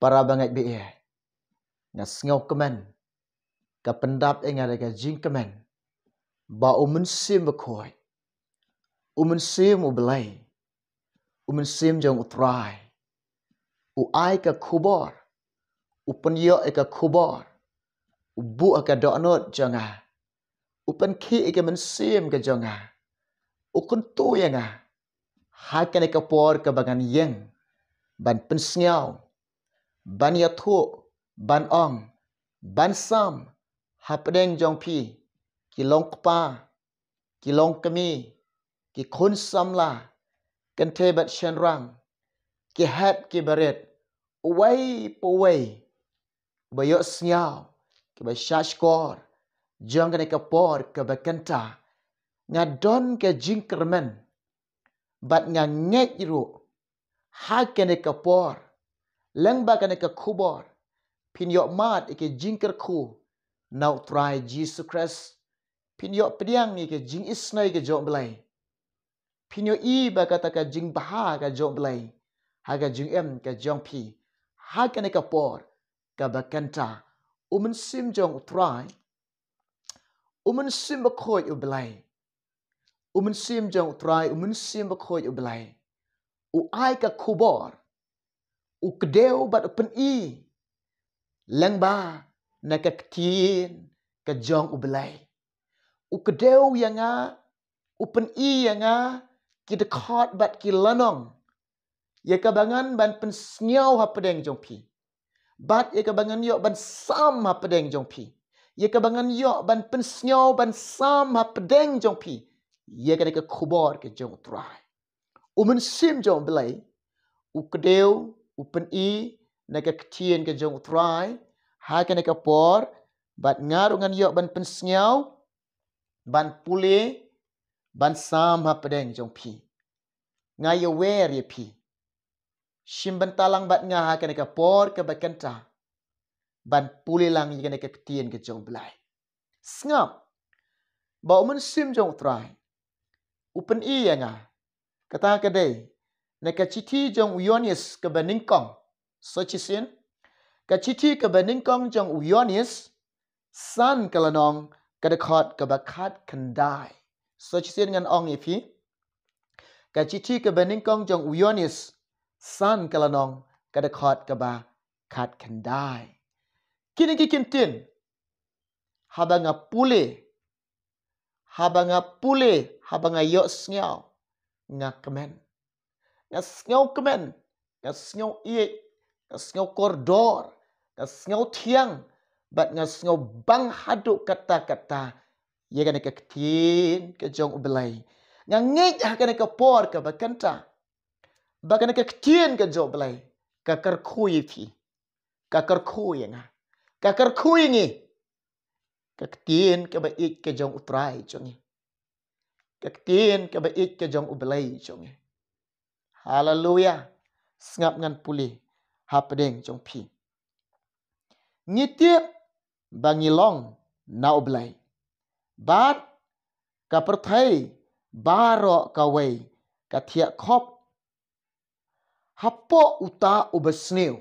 para bangat be nga sngaw kemen ka pendap nga daga jing kemen ba umun sim bekoi umun sim ubelai umun sim jong utrai u ai ka kubor upen yo ka kubor ubu ka donot jonga upen ki ka men sim ka jonga ukun tu yanga hakan ka por ka bangan yeng ban pensngaw ban ya thu ban ong ban sam hapdeng jong pi kilong kpa kilong kami ki khun samla kan the bat shan rang ki hat ki baret uwai puwai bayo sngaw ki ba shashkor jong ka por ka bakanta nga don ka jingkermen bat nga ngek ru hakan ka por lang ba ka kubor pinyo mat ke jingker ku nau try Jesus Christ pinyo pediang ni ke jing isnai ke jong belai pinyo i ba kata ka jing baha ka jong belai ha ka jing em ka jong pi ha ka por ka bakanta umun sim jong try umun sim ba khoi u belai umun sim jong try umun sim ba khoi u belai u ai ka kubor u kedeu bat pen i lang ba na ka ktien ka jong u belai u kedeu yanga u pen i yanga ki de khot bat ki lanong ya ka bangan ban pen snyaw ha pedeng jong pi bat ya ka bangan yo ban sam ha pedeng jong pi ya ka bangan yo ban pen snyaw ban sam ha pedeng jong pi ya ka kubor ke jong trai umun sim jong belai u kedeu u pen i na ka ktien ke jong trai ha ka por bat ngarungan yo ban pen snyaw ban pule ban sam ha pedeng jong pi ngayo wer ye pi shimban talang bat nga ha ka por ka bakanta ban pule lang ye ka ktien ke jong belai snap ba umun sim jong trai upen i nga kata ka dei na ka chiti jong uyonis ka baningkong so chisin ka chiti ka baningkong jong uyonis san kalanong kada khot ka bakat kendai so chisin ngan ong ifi ka chiti ka baningkong jong uyonis san kalanong kada khot ka bakat kendai kini ki kintin habanga pule habanga yo snyaw nga kemen nga snyaw kemen nga snyaw iek nga snyaw kordor nga snyaw tiang bat nga snyaw bang hadu kata-kata ye ka ktien ke jong ubelai nga ngej ha ka por ka bakanta ba ka ktien ke jong belai ka karkhui fi ka karkhui nga ka karkhui ngi ka ktien ka ba ik ke jong utrai chongi ka ktien ka ba ik ke jong ubelai chongi haleluya ngap ngan puli ha pedeng jong pi ngitiep bangilong na ubelai bat ka perthai baro ka wei ka thia khop hapo uta ubesneu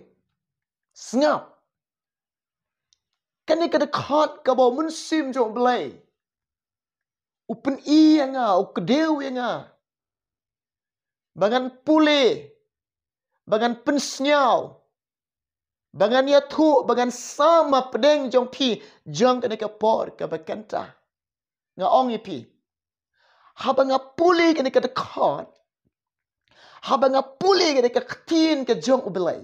snap kani ka khot ka bo mun sim jong belai upen i nga ukdeu nga bangan pule bangan pensnyaw bangan ya thu bangan sama pedeng jong pi jong ka por ka bakanta nga ong ipi habanga pule ka khot habanga pule ka ktien ka jong ubelai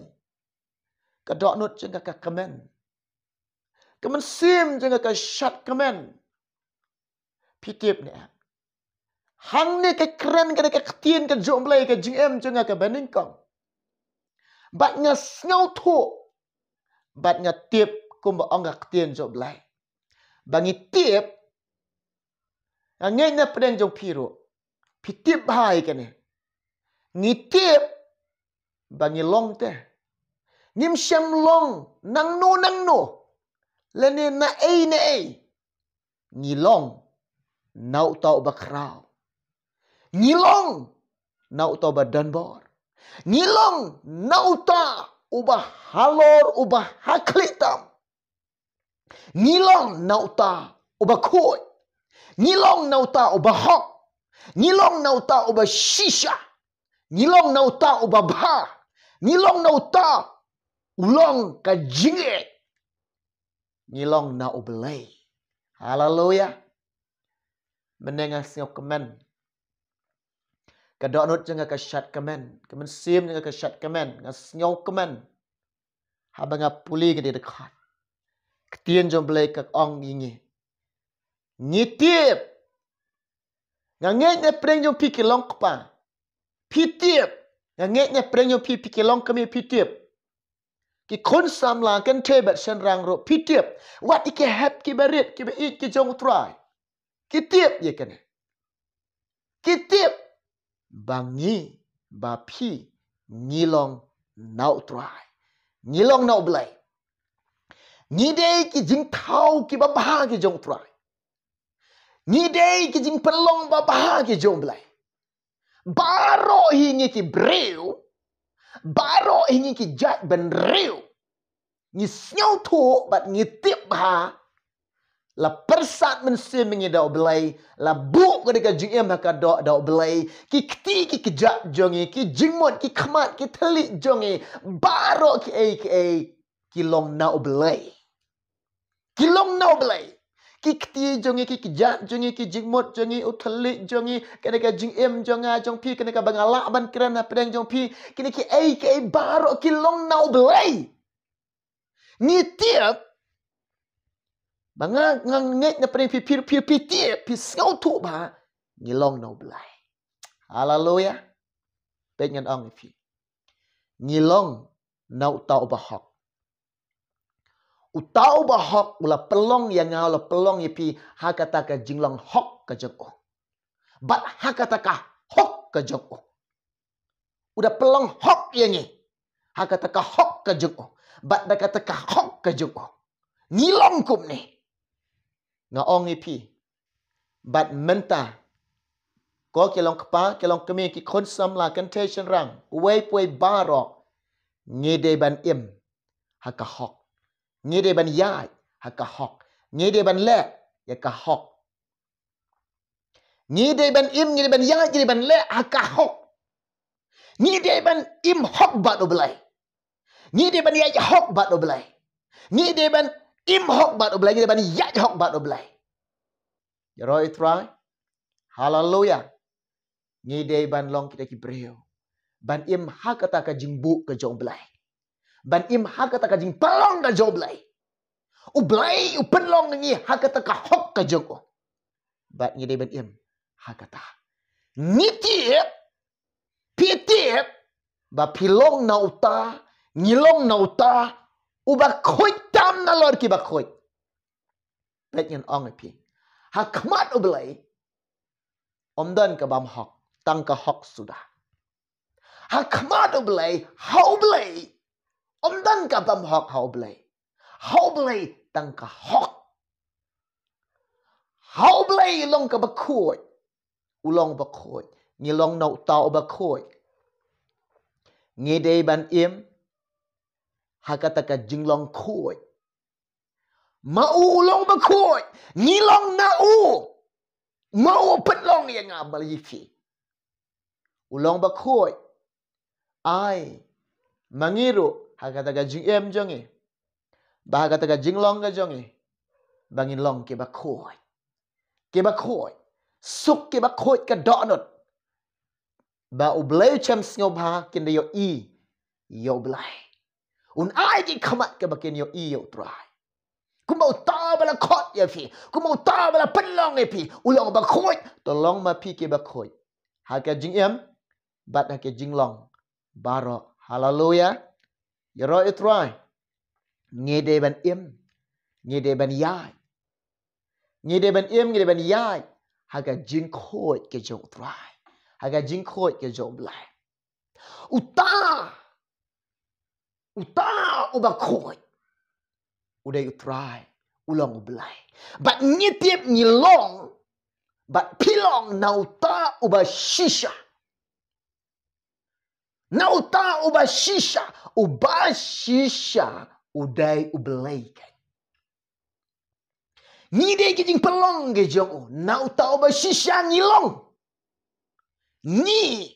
ka donot jeng ka kemen kemen sim jeng ka shat kemen pitip ne hang ne ka keren ka ktien ka jong belai ka jing em jeng ka baningkong bat nga sngaw thu bat nga tip kum ba ong ka ktien jong belai bangi tip ngej na pedeng jong piro pitip hai kene ngitip bangi long te ngim syam long nang no lene na ei ngilong nau tau bakrau ngilong nau tau badanbor ngilong nau ta ubah halor ubah haklitam. Ngilong nauta ubah koi. Ngilong nauta ubah hok. Ngilong nauta ubah shisha. Ngilong nauta ubah bah. Ngilong nauta ulong ka jingit. Ngilong na ubelay. Haleluya. Mendengar sengok kemen. Kadok nut jangan kasyat kemen. Kemen sim jangan kasyat kemen. Ngasengok kemen. Haba ngapuli ke di dekat. Ketien jom belai ke ong ingi. Ngitip. Ngangitnya pereng jom pikir long kepa. Pitip. Ngangitnya pereng jom pikir long kami pitip. Ki kon samla kan tebat sen rang ro pitip. Wat ike hap ki barit ki bait ki jong try. Kitip ye kene. Kitip. Bangi bapi ngilong nau try. Ngilong nau belai. Ngidei ki jing tau ki babah ki jong try. Ngidei ki jing pelong babah ki jong belai. Baro hingi ki breu. Baro hingi ki jat ben reu. Ngi snyau tu bat ngitip ha. La persat mensim mengidau belai. La buk ketika jingim haka dau belai. Ki keti ki kejap jongi. Ki jingmut ki kemat ki telik jongi. Baro ki ki long nau belai. Ki long nau belai. Ki keti jongi ki kejap jongi. Ki jingmut jongi. Utelik jongi. Ketika jingim jonga jong pi. Ketika bangalak ban kerana pedang jong pi. Kini ki baro ki long nau belai. Ngitip. Banga ngangit na pering pi sngau tu ba ngilong no belai. Haleluya. Pengen ong pi. Ngilong nau tau bahok. Utau bahok ula pelong yang ngau la pelong pi hakata ka jinglong hok ka joko. Bat hakata ka hok ka joko. Udah pelong hok yang ni. Hakata ka hok ka joko. Bat da kata ka hok ka joko. Ngilong kum ni. Nga ong pi. Bat menta. Ko kilong kepa, kilong kemi ki konsam la contation rang. Uwe puwe barok. Ngede ban im. Haka hok. Ngede ban yai. Haka hok. Ngede ban le. Yaka hok. Ngede ban im, ngede ban yai, ngede ban le. Haka hok. Ngede ban im hok bat obelai. Ngede ban yai hok bat obelai. Ngede ban im hok bat obelai. Ngede ban yai hok bat obelai. Yaroi try. Haleluya. Ngide ban long kita ki breu. Ban im ha kata ka jingbu ka jong belai. Ban im ha kata ka jing palong ka jong belai. U belai u penlong ngi ha kata ka hok ka jong. Bat ngide ban im ha kata. Ngitip pitip ba pilong na uta, ngilong na uta, u ba khoi tam na lor ki ba khoi. Bet nyen ong pi. Hakmat ubelai. Omdan ke bam hok. Tang ke hok sudah. Hakmat ubelai. Hau belai. Omdan ke bam hok hau belai. Hau belai. Tang ke hok. Hau belai long ke bakoi. Ulong bakoi. Ngilong nau tau bakoi. Ngedei ban im. Hakata ke jinglong koi. Mau ulong bakoi. Ngilong na u. Mau penlong yang ngabal yifi. Ulong bakoi. Ai. Mangiru. Hakata ka jing em jongi. Bahakata ka jinglong ka jongi. Bangin long ke bakoi. Ke bakoi. Suk ke bakoi ka donut. Ba ublay cem sngob ha. Kinda yo i. Yo blay. Un ai ki kamat ke bakin yo i yo try. Ku mau ta bala kot ya fi. Ku mau ta bala penlong ya fi. Ulong ba khoi. Tolong ma pi ke ba khoi. Haka jing em. Bat haka jing long. Baro. Haleluya. Yaro itrai. Ngede ban im. Ngede ban yai. Ngede ban im. Ngede ban yai. Haka jing khoi ke jong trai. Haka jing khoi ke jong blai. Uta. Uta uba khoi. Udah you try. Ulang ubelai. Bat ngitip ngilong. Bat pilong nauta uba shisha. Nauta uba shisha udai ubelaikan. Ni dai kijing pelong ke jong nauta uba shisha ngilong. Ni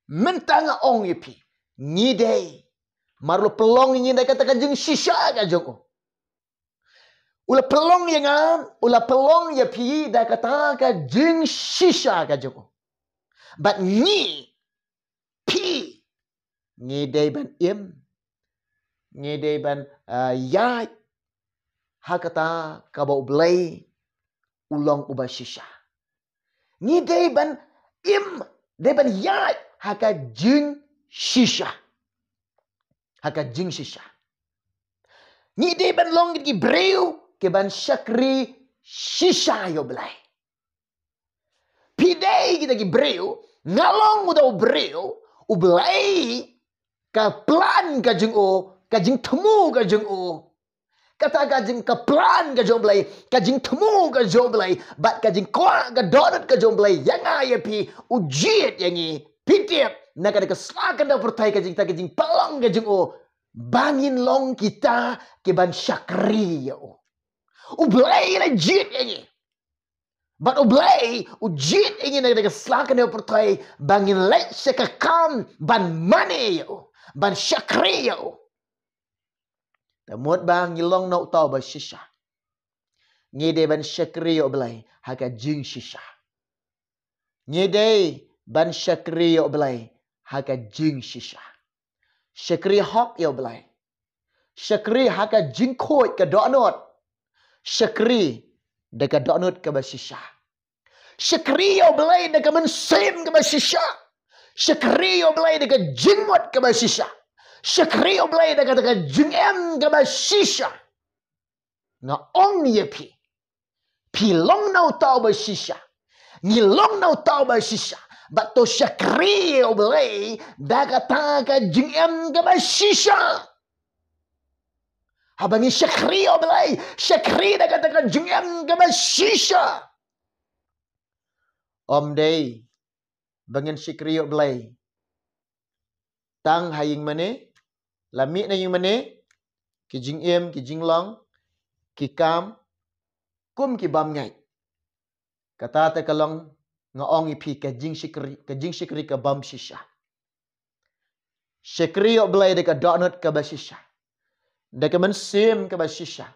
mentanga ong yepi. Ni dai marlo pelong ni dai kata kajing shisha ka jong. Ula pelong yang ula pelong yepi dai kata kajing shisha ka jong. But ni pi ngedai ban im ngedai ban yai hakata kabau blai ulong uba shisha ngedai ban im dai ban yai haka jing shisha ngedai ban long gi breu ke ban shakri shisha yo blai pidai kita gi breu ngalong udah breu ublai ka plan ka jeng o ka jeng temu ka jeng o kata ka jeng ka plan ka jeng blai ka jeng temu ka jeng blai bat ka jeng kwa ka donat ka jeng blai yang ai pi ujiet yang i pitip na ka slakan da pertai ka jeng palang ka jeng o bangin long kita ke ban syakri yo ublai la jit yang i but oblay ujit ingin nak keslakan dia pertai bangin lek sekakam ban mane yo ban syakri yo tamut bang ngilong nak tahu ba shisha ngide ban syakri yo oblay haka jing shisha ngide ban syakri yo oblay haka jing shisha syakri hok yo oblay syakri haka jing khoi ka donot syakri dekat donut ke basisha. Syakriyo belai dekat mensim ke basisha. Syakriyo belai dekat jingmut ke basisha. Syakriyo belai dekat jingem ke basisha. Nga ong ye pi. Pi long nau tau basisha. Ni long nau tau basisha. Bato syakriyo belai dekat jingem ke basisha. Abangi syakri oblay. Syakri dah katakan jengem ke basisha. Om day. Bangin syakri oblay. Tang haying mane. Lamik na yung mane. Ki jing em, ki jing long. Ki kam. Kum ki bam ngay. Kata ta kalong ngaong ipi ka jing syakri ka bam shisha. Syakri oblay de ka donut ka basisha. Dega mensim ke basisha.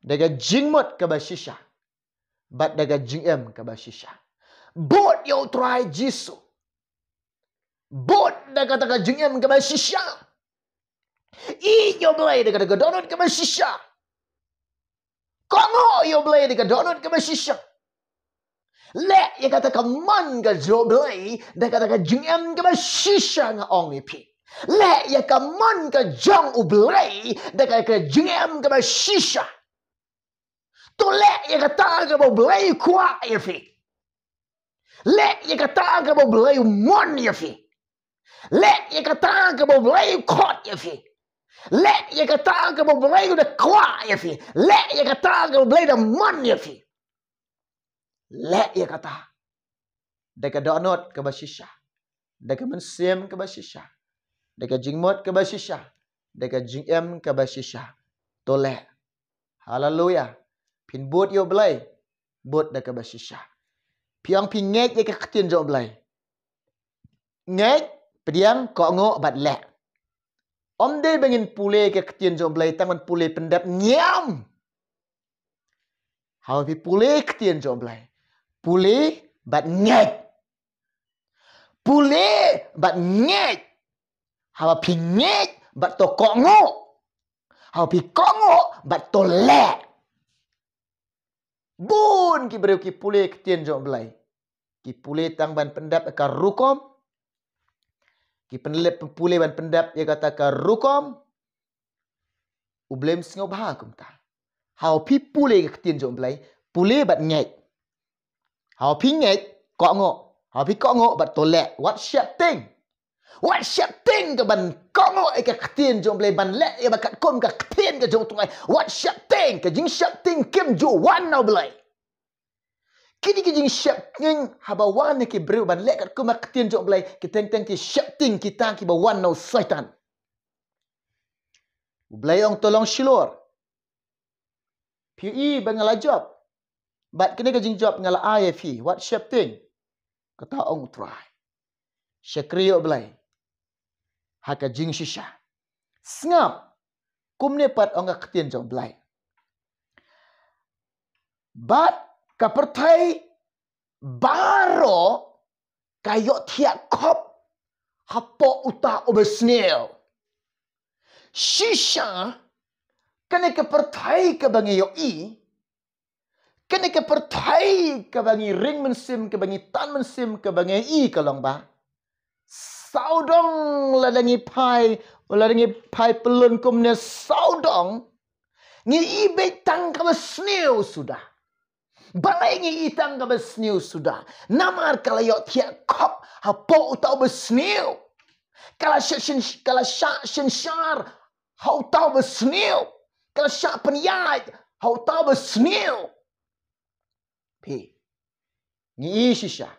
Dega jingmut ke basisha. Bat dega jingem ke basisha. Bot yo try jisu. Bot dega taka jingem ke basisha. I yo belai dega donut ke basisha. Kongo yo belai dega donut ke basisha. Le ya kata man ke jo belai dega taka jingem ke basisha nga ong ipi. Le ya kaman ka jang ublay dekat ka jengem ka basisha. To le ya kata ka ublay kwa ya fi. Le ya kata ka ublay mon ya fi. Le ya kata ka ublay kot ya fi. Le ya kata ka ublay da kwa ya fi. Le ya kata ka ublay da mon ya fi. Le ya kata dekat donut ka basisha. Dekat mensim ka basisha. Dekat jingmut ke basisha. Dekat jingem ke basisha. Toleh. Haleluya. Pin bot yo belai. Bot dekat basisha. Piang pingek ye ke ketin jo belai. Ngek pediang kok ngok bat lek. Om de bengin pule ke ketin jo belai tangan pule pendap nyam. Hau pi pule ketin jo belai. Pule bat ngek. Pule bat ngek. Hawa pingek bat to kongo. Hawa pi kongo bat to lek. Bun ki breu ki pule ketien jong belai. Ki pule tang ban pendap ka rukom. Ki penlep pule ban pendap ya kata ka rukom. Ublem singo bah kum ta. Hawa pi pule ketien jong belai. Pule bat ngek. Hawa pi ngek kongo. Hawa pi kongo bat to lek. What shit thing? What shit thing ke ban kongo ke ketien jong blai ban lek ya bakat kom ke ketien ke jong tungai. What shit thing ke jing shit thing kim jo wan now blai. Kini kijing siap ngeng habawan ni ki breu ban lek kat kuma ketien jok belai ki teng ki siap ting kita ki bawan no syaitan. Belai ong tolong silor. Pi bangala job. Bat kini kijing job ngala IFE. What siap ting? Kata ong try. Syakriyo belai. Haka jing shisha. Sngap. Kum ne pat ong ketien jok belai. Bat kapertai baro kayo tiak kop hapo uta obesneo. Shisha kene kapertai kebangi yo i kene kapertai kebangi ring mensim kebangi tan mensim kebangi i kalong ba. Saudong ladangi pai pelun kumne saudong ngi i betang kabesneo sudah. Balai ngi itang ka besniu sudah. Namar kalayo tiak kop hapo utau besniu. Kala syak syar hau tau besniu. Kala syak penyait hau tau besniu. Pi. Ngi shisha.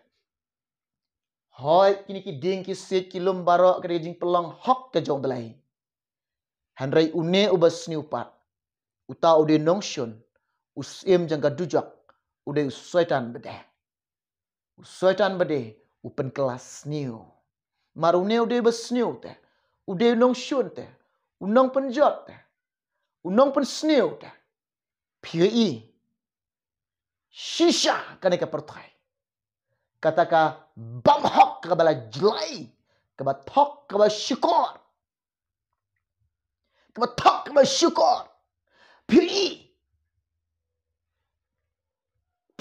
Hoi kini ki ding ki sit ki lum baro ke jing pelong hok ke jong belai. Handrai une ubesniu pat. Utau de nongshun. Usim jangka dujak. Udah syaitan bede. Syaitan bede upen kelas new. Marune udah besniu teh. Udah nong syun teh. Unong penjot teh. Unong pensniu teh. Pi shisha kane ka pertai. Kataka bamhok ka bala jelai. Ka batok ka ba syukur. Ka batok ka ba syukur. Pi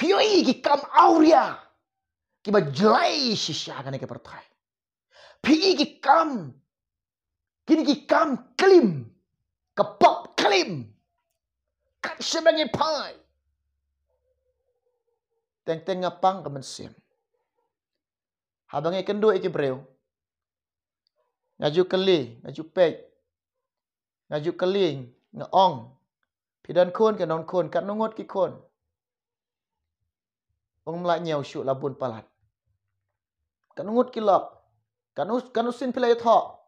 Pioi ki kam auria. Ki ba jelai shisha kane ke pertai. Pi ki kam. Kini ki kam klim. Kepop klim. Kat sebangi pai. Teng ngapang kemensim. Habangi kendo iki breu. Ngaju keli, ngaju pek. Ngaju keling, ngeong. Pidan kon ke non kon, kat nungot ki kon. Ong melak nyau syuk labun palat. Kan ngut kilap. Kan usin pilai thok.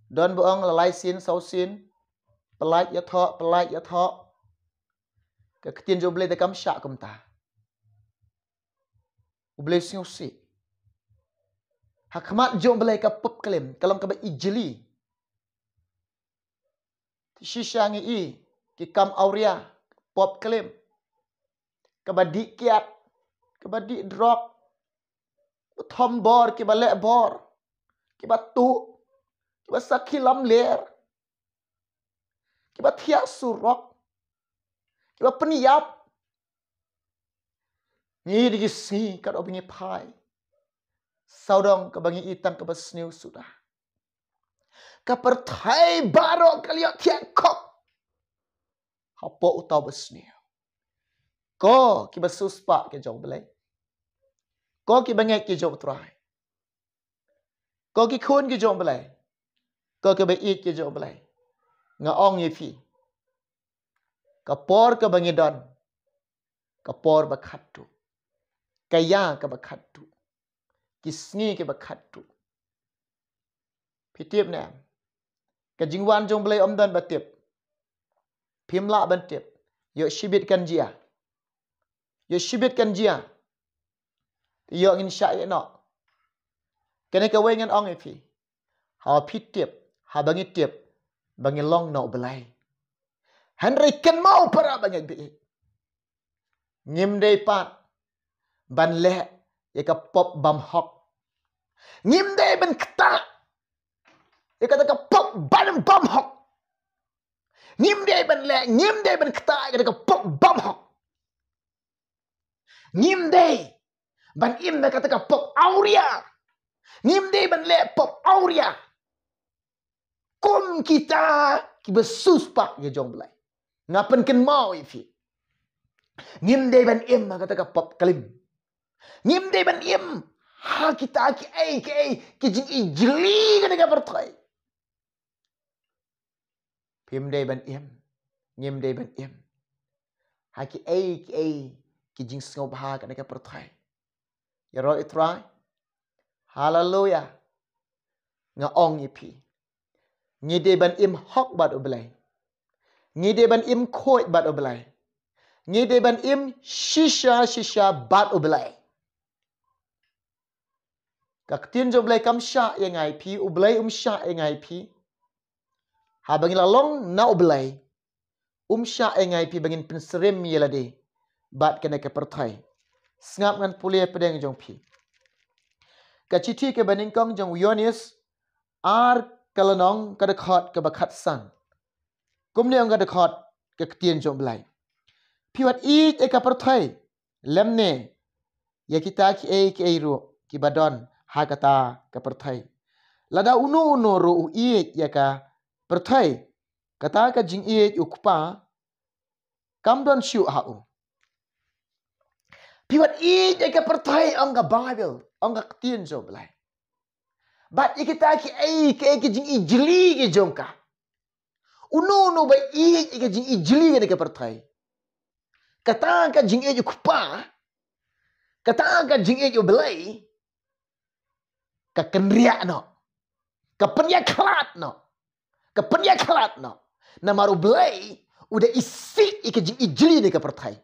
Don boong lalai sin, sau sin. Pelait ya thok. Ketien jo boleh dekam syak kum ta. Boleh sing usi. Hakmat jo boleh ka pop kelim. Kalam ka ba ijeli. Shishangi i. Ki kam auria. Pop kelim. Kabadi kiat. Kabadi drop. Thom bor ki ba lek bor. Ki ba tu. Ki ba sakilam ler. Ki ba thiak surok. Ki ba peniap. Ni digisi kat obingi pai. Saudong kebangi itang ke besniu sudah. Kapertai baro kaliok tiak kop. Hapo utau besniu. Ko ki ba suspa ke jong belai. Ko ki bangek ki jong try. Ko ki khun ki jong belai. Ko ki ba it ki jong belai. Nga ong ye fi. Kapor ke bangi don. Kapor ba khatu. Kaya ke ba khatu. Kisngi ke ba khatu. Pitip ne. Kajingwan jong belai om don batip. Pimla bantip. Yo shibit kan jia. Yo shibit kan jia. Yo ngin syak no. Kene ka wengan ong ye fi. Ha pitip. Ha bangi tip. Bangi long no belai. Henry ken mau para banyak bi. Ngim dei pat. Ban lek. Ya ka pop bam hok. Ngim dei ban ketak. Ya kata ka pop ban bam hok. Ngim dei ban lek. Ngim dei ban ketak. Ya kata ka pop bam hok. Ngim dei. Ban im ya kata ka pop auria. Ngim dei ban lek pop auria. Kum kita. Ki besus pak ya jong belai. Ngapen ken mau ifi. Ngim dei ban im kata ka pop kalim. Ngim dei ban im. Ha kita ki ai ki jing i jeli kata ka pertai. Pim dei ban im. Ngim dei ban im. Ha ki ai ki jing sngau baha ka neka perthai. Ya ro itrai. Hallelujah. Nga ong ipi. Ngide ban im hok bat oblai. Ngide ban im khoi bat oblai. Ngide ban im shisha bat oblai. Kaktin jo blai kam sha yang ai pi oblai sha yang ai pi. Ha bangin lalong na oblai. Sha yang ai pi bangin penserim yelade. Bat kena ke perthai. Sngap ngan pulia pedeng jong pi. Kaciti ke baningkong jong Yonis ar kalanong kadakhat ke bakat san. Kumne ang kadakhat ke ketien jong blai. Piwat i eka perthai. Lemne ya kita ki e ru ki badon ha kata ke perthai. Lada unu ru i ya ka perthai. Kata ka jing i ukpa kamdon syu hau. Piwat i eka perthai ang ka Bible, ang ka ketien jong blai. Bat ikita ki jing i jeli ki jongka. Uno ba i ki jing i jeli ke perthai. Kata ka jing i kupa. Kata ka jing i belai. Ka kenriak no. Ka penyakelat no. Ka penyakelat no. Na maru belai udah isi ki jing i jeli ke perthai.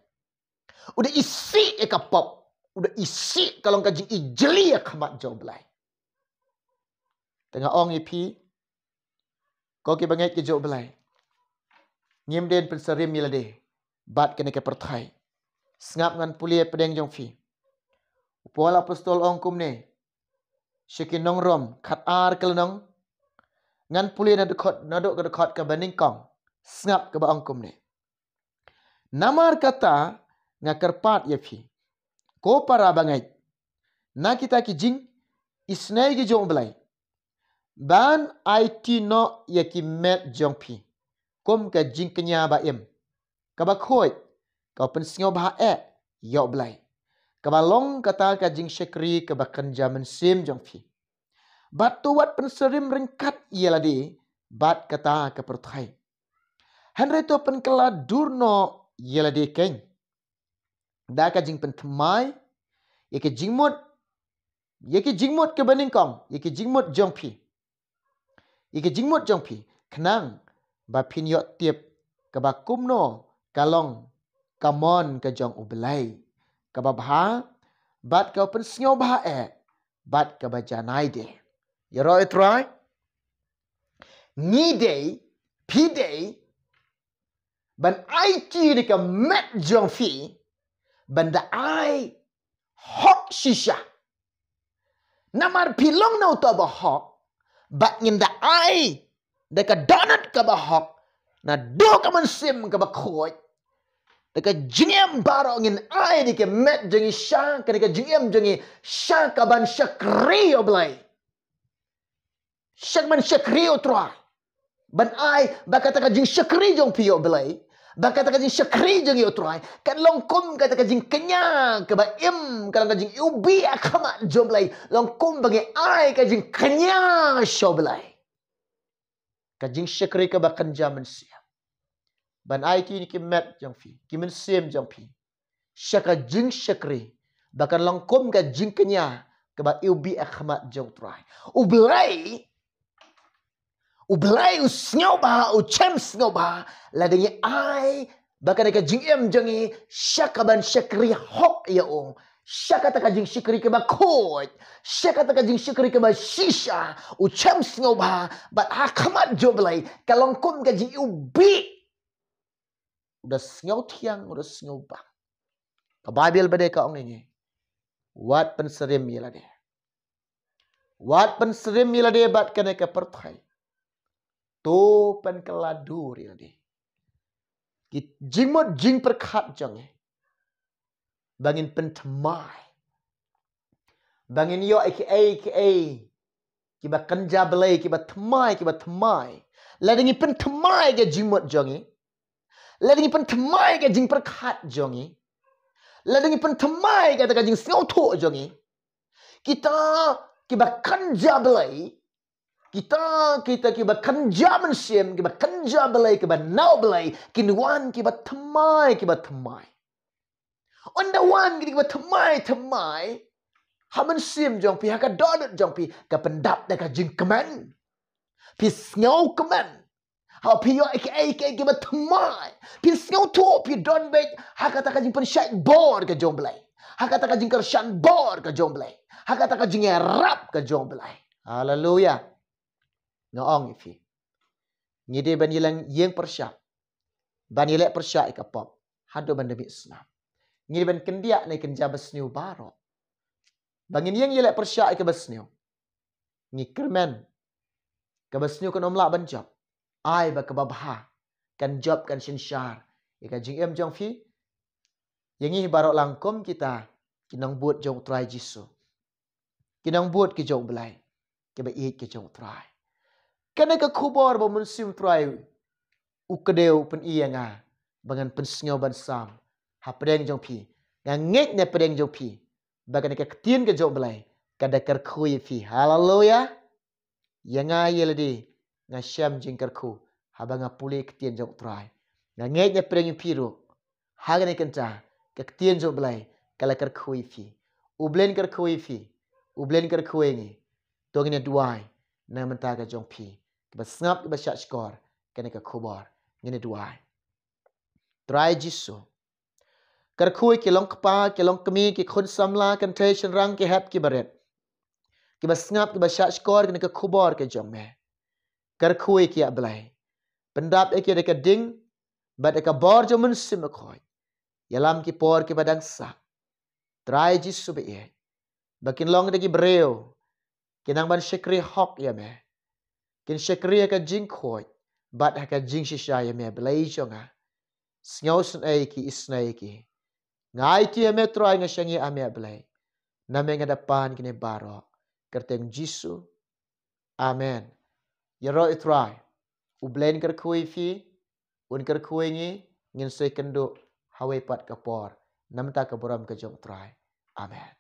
Udah isi ka pop. Udah isi kalau ka jing i jeli ya kamat jauh belai. Tengah ong ipi. Kau ki bangai ki jauh belai. Ngim den penserim milade. Bat kena ke perthai. Sngap ngan pulia pedeng jong fi. Upol apostol ong kumne. Syekin nong rom. Kat ar kelenong. Ngan pulia naduk ke dekat ke baningkong. Sngap ke ba ong kumne. Namar kata ngakerpat ya fi. Ko para bangai. Na kita ki jing. Isnai ki jong belai. Ban IT no ya ki met jong pi. Kom ka jing kenya ba im. Ka ba khoi. Ka pen sngau ba yok blai. Ka ba long kata ka jing syekri ka ba kanja mensim jong pi. Bat tu wat pen serim ringkat ialah di. Bat kata ka perthai. Henry to pen kala durno ialah di keng. Da ka jing pen temai. Ya ki jingmut. Ya ki jingmut ke baningkong. Ya ki jingmut jong pi. Ike jingmut jong pi. Kenang. Ba pin yok tiap. Ke ba kumno. Kalong. Kamon ke jong ubelai. Ke ba baha. Bat ke open sngau baha Bat ke ba janai de. Ya roi try. Ni day. Pi day. Ban ai ki ni ke met jong fi. Banda ai. Hok shisha. Namar pilong na uto ba hok. Bat ngin da ai. Deka donut ka ba hok. Na do ka man sim ka ba khoi. Deka jingem baro ngin ai di ke met jengi sya. Ka deka jingem jengi sya ka ban syakri oblai. Syak man syakri otroi. Ban ai bakata ka jing syakri jong pi oblai. Bakata ka jing syakri jong otroi. Kan longkum kata ka jing kenyang ka ba im ka jing ubi akama joblai. Longkum bagi ai ka jing kenyang syoblai. Ka jing syakri ka ba kanja mensia. Ban ai ki ni ki met jong fi. Ki mensim jong pi. Syaka jing syakri. Bahkan longkum ka jing kenyang ka ba ubi akama jong trai. Ublai usngau ba ucem sngau ba ladengi ai bahkan ka jingem jangi syakaban syakri hok ya o syakata ka jing syakri ke ba khoi syakata ka jing syakri ke ba shisha ucem sngau ba bat hakamat joblai kalongkum ka jing ubi udah sngau tiang udah sngau ba ka Bible bade ka ong ini wat penserim yelade bat kena ka perthai. To pen keladur ya di. Jingmot jing perkat jang bangin pen temai. Bangin yo aka. Kiba kanja belai kiba temai. Ladingi pen temai ke jingmot jang Ladingi pen temai ke jing perkat jang Ladingi pen temai ke jing sngau to jang Kita kiba kanja belai. Kita kiba kanja mensim, kiba kanja belai, kiba nau belai, kinuan kiba temai. On the one gini ba thamai haman sim jong pi haka dodot jong pi ka pendap da ka jing keman pi ngau keman ha pi yo ke ba thamai pi ngau to pi don bet haka ta ka jing pen shai bor ka jong blai haka ta ka jing kar shan bor ka jong blai haka ta ka jing rap ka jong blai haleluya ngoong ifi ngide ban yilang yeng persyak ban yelek persyak ka pop hado ban demi snap ngide ban kendia ne kenja besniu baro bangin yeng yelek persyak ka besniu ngi kermen ka besniu kan omla ban job ai ba ka babha kan job kan sinshar ika jing em jong fi yengi barok langkom kita kinang buat jong try jisu kinang buat ki jong belai ke ba i ke jong try kana ka khubor ba mun sim try ukadeu pen iya nga bangan pensngau ban sam ha pedeng jong pi nga ngek ne pedeng jong pi bagan ka ketien ke jong belai kada kar khui fi haleluya yanga yeledi nga syam jing kar khu ha banga puli ketien jong try nga ngek ne pedeng pi ru ha ne kenta ka ketien jong belai kala kar khui fi ublen kar khui fi ublen kar khui ngi tongine duai na menta ka jong pi ba snap ba shat skor kana ka khubor ngene duai try jisu kar khui ki long kpa ki long kmi ki khun samla kan te chen rang ki hap ki baret ki ba snap ki ba shat skor kana ka khubor ka jong me kar khui ki ablai pendap e ki de ka ding ba de ka bor jo mun sim khoi yalam ki por ki badang sa try jisu be e bakin long de ki breu kinang ban shekri hok ya me kin shekri ka jing khoi bat ha ka jing shisha ya me blai chonga sngaw sun ai ki isnai ki ngai ti me try nga shangi ame blai na me nga dapan kini baro kerteng jisu amen yaro try ublen ker khui fi un ker khui ngi ngin se kendo hawe pat kapor namta ka boram ka jong try amen